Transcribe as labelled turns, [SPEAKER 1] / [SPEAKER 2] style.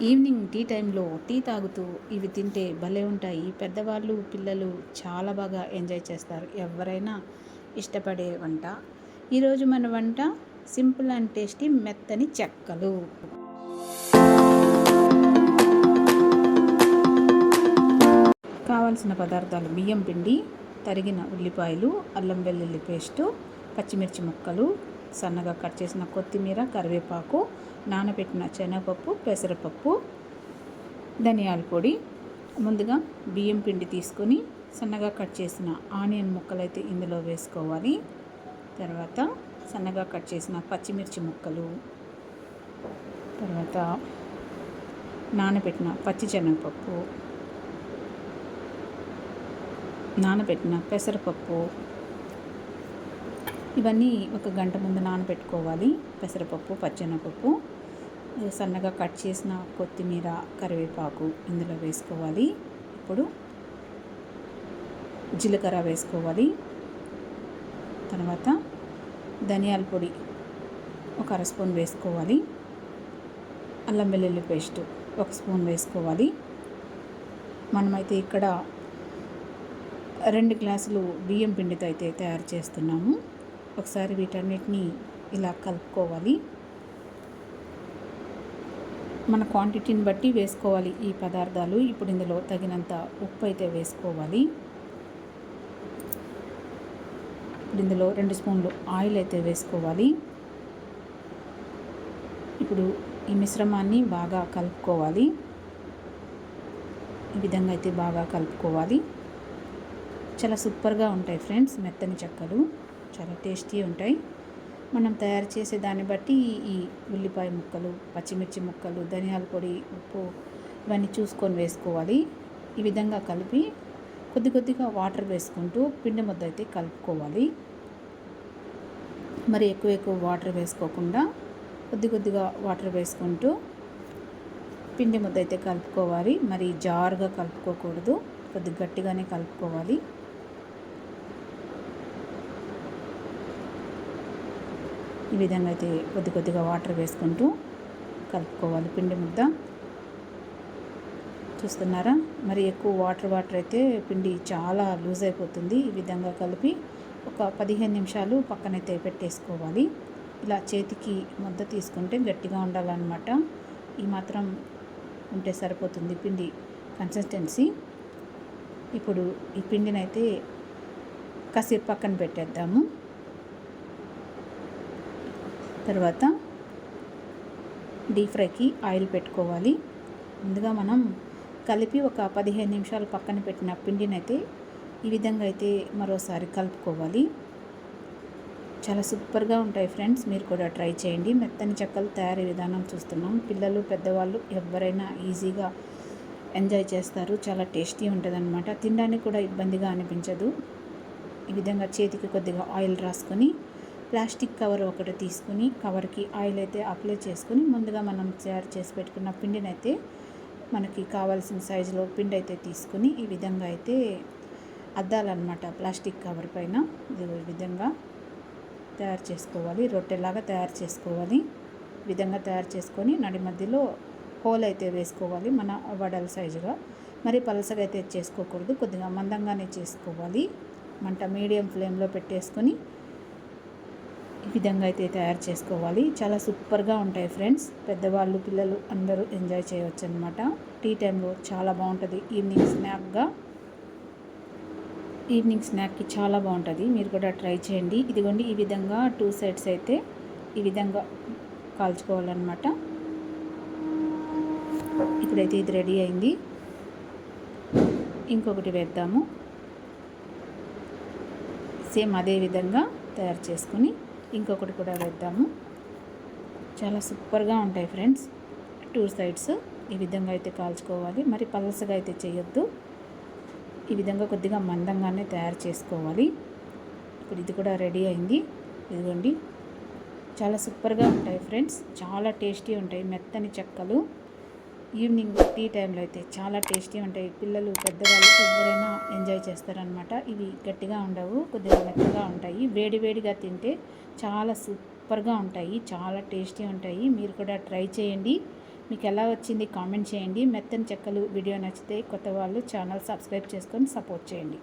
[SPEAKER 1] Evening tea టైంలో tea తాగుతూ ఇవి తింటే భలే ఉంటాయి. పెద్దవాళ్ళు పిల్లలు చాలా బాగా ఎంజాయ్ చేస్తారు. ఎవరైనా ఇష్టపడే వంట. ఈరోజు మన వంట సింపుల్ అండ్ టేస్టీ మెత్తని చెక్కలు. కావలసిన పదార్థాలు: బియ్యం పిండి, తరిగిన ఉల్లిపాయలు, అల్లం వెల్లుల్లి పేస్టు, పచ్చిమిర్చి ముక్కలు, సన్నగా కట్ చేసిన కొత్తిమీర, కరివేపాకు, నానబెట్టిన శనగపప్పు, పెసరపప్పు, ధనియాల పొడి. ముందుగా బియ్యం పిండి తీసుకొని సన్నగా కట్ చేసిన ఆనియన్ ముక్కలు అయితే ఇందులో వేసుకోవాలి. తర్వాత సన్నగా కట్ చేసిన పచ్చిమిర్చి ముక్కలు, తర్వాత నానబెట్టిన పచ్చిశనగపప్పు, నానబెట్టిన పెసరపప్పు. ఇవన్నీ ఒక గంట ముందు నానబెట్టుకోవాలి. పెసరపప్పు, పచ్చెనగపప్పు, సన్నగా కట్ చేసిన కొత్తిమీర, కరివేపాకు ఇందులో వేసుకోవాలి. ఇప్పుడు జీలకర్ర వేసుకోవాలి. తర్వాత ధనియాల పొడి ఒక అర స్పూన్ వేసుకోవాలి. అల్లం వెల్లుల్లి పేస్ట్ ఒక స్పూన్ వేసుకోవాలి. మనమైతే ఇక్కడ 2 గ్లాసులు బియ్యం పిండితో అయితే తయారు చేస్తున్నాము. ఒకసారి వీటన్నిటిని ఇలా కలుపుకోవాలి. మన క్వాంటిటీని బట్టి వేసుకోవాలి ఈ పదార్థాలు. ఇప్పుడు ఇందులో తగినంత ఉప్పు అయితే వేసుకోవాలి. ఇప్పుడు ఇందులో 2 స్పూన్లు ఆయిల్ అయితే వేసుకోవాలి. ఇప్పుడు ఈ మిశ్రమాన్ని బాగా కలుపుకోవాలి. ఈ విధంగా అయితే బాగా కలుపుకోవాలి. చాలా సూపర్గా ఉంటాయి ఫ్రెండ్స్ మెత్తని చెక్కలు. చాలా టేస్టీ ఉంటాయి. మనం తయారు చేసే దాన్ని బట్టి ఈ ఉల్లిపాయ ముక్కలు, పచ్చిమిర్చి ముక్కలు, ధనియాల పొడి, ఉప్పు ఇవన్నీ చూసుకొని వేసుకోవాలి. ఈ విధంగా కలిపి కొద్ది కొద్దిగా వాటర్ వేసుకుంటూ పిండి ముద్ద అయితే కలుపుకోవాలి. మరి ఎక్కువ వాటర్ వేసుకోకుండా కొద్ది కొద్దిగా వాటర్ వేసుకుంటూ పిండి ముద్ద అయితే కలుపుకోవాలి. మరి జారుగా కలుపుకోకూడదు, కొద్ది గట్టిగానే కలుపుకోవాలి. ఈ విధంగా అయితే కొద్ది కొద్దిగా వాటర్ వేసుకుంటూ కలుపుకోవాలి పిండి ముద్ద. చూస్తున్నారా? మరి ఎక్కువ వాటర్ అయితే పిండి చాలా లూజ్ అయిపోతుంది. ఈ విధంగా కలిపి ఒక 15 నిమిషాలు పక్కనైతే పెట్టేసుకోవాలి. ఇలా చేతికి ముద్ద తీసుకుంటే గట్టిగా ఉండాలన్నమాట. ఈ మాత్రం ఉంటే సరిపోతుంది పిండి కన్సిస్టెన్సీ. ఇప్పుడు ఈ పిండిని అయితే కాసేపు పక్కన పెట్టేద్దాము. తర్వాత డీప్ ఫ్రైకి ఆయిల్ పెట్టుకోవాలి. ముందుగా మనం కలిపి ఒక 15 నిమిషాలు పక్కన పెట్టిన పిండిని అయితే ఈ విధంగా అయితే మరోసారి కలుపుకోవాలి. చాలా సూపర్గా ఉంటాయి ఫ్రెండ్స్. మీరు కూడా ట్రై చేయండి. మెత్తని చెక్కలు తయారీ విధానం చూస్తున్నాం. పిల్లలు, పెద్దవాళ్ళు ఎవరైనా ఈజీగా ఎంజాయ్ చేస్తారు. చాలా టేస్టీ ఉంటుందన్నమాట. తినడానికి కూడా ఇబ్బందిగా అనిపించదు. ఈ విధంగా చేతికి కొద్దిగా ఆయిల్ రాసుకొని ప్లాస్టిక్ కవర్ ఒకటి తీసుకుని కవర్కి ఆయిల్ అయితే అప్లై చేసుకుని ముందుగా మనం తయారు చేసి పెట్టుకున్న పిండిని అయితే మనకి కావాల్సిన సైజులో పిండి అయితే తీసుకుని ఈ విధంగా అయితే అద్దాలన్నమాట. ప్లాస్టిక్ కవర్ పైన ఈ విధంగా తయారు చేసుకోవాలి. రొట్టెలాగా తయారు చేసుకోవాలి. ఈ విధంగా తయారు చేసుకొని నడి మధ్యలో హోల్ అయితే వేసుకోవాలి. మన వడల సైజుగా. మరి పలసగా అయితే చేసుకోకూడదు, కొద్దిగా మందంగానే చేసుకోవాలి. మంట మీడియం ఫ్లేమ్లో పెట్టేసుకొని ఈ విధంగా అయితే తయారు చేసుకోవాలి. చాలా సూపర్గా ఉంటాయి ఫ్రెండ్స్. పెద్దవాళ్ళు, పిల్లలు అందరూ ఎంజాయ్ చేయవచ్చు అనమాట. టీ టైంలో చాలా బాగుంటుంది. ఈవినింగ్ స్నాక్కి చాలా బాగుంటుంది. మీరు కూడా ట్రై చేయండి. ఇదిగోండి, ఈ విధంగా 2 సైడ్స్ అయితే ఈ విధంగా కాల్చుకోవాలన్నమాట. ఇప్పుడైతే ఇది రెడీ అయింది. ఇంకొకటి వేద్దాము. సేమ్ అదే విధంగా తయారు చేసుకొని ఇంకొకటి కూడా వేద్దాము. చాలా సూపర్గా ఉంటాయి ఫ్రెండ్స్. 2 సైడ్స్ ఈ విధంగా అయితే కాల్చుకోవాలి. మరి పలసగా అయితే చేయొద్దు. ఈ విధంగా కొద్దిగా మందంగానే తయారు చేసుకోవాలి. ఇప్పుడు ఇది కూడా రెడీ అయింది. ఇదిగోండి, చాలా సూపర్గా ఉంటాయి ఫ్రెండ్స్. చాలా టేస్టీ ఉంటాయి మెత్తని చెక్కలు. ఈవినింగ్ టీ టైంలో అయితే చాలా టేస్టీ ఉంటాయి. పిల్లలు, పెద్దవాళ్ళు ఎవరైనా ఎంజాయ్ చేస్తారనమాట. ఇవి గట్టిగా ఉండవు, కొద్దిగా మెత్తగా ఉంటాయి. వేడివేడిగా తింటే చాలా సూపర్గా ఉంటాయి. చాలా టేస్టీ ఉంటాయి. మీరు కూడా ట్రై చేయండి. మీకు ఎలా వచ్చింది కామెంట్ చేయండి. మెత్తని చెక్కలు వీడియో నచ్చితే కొత్త వాళ్ళు ఛానల్ సబ్స్క్రైబ్ చేసుకొని సపోర్ట్ చేయండి.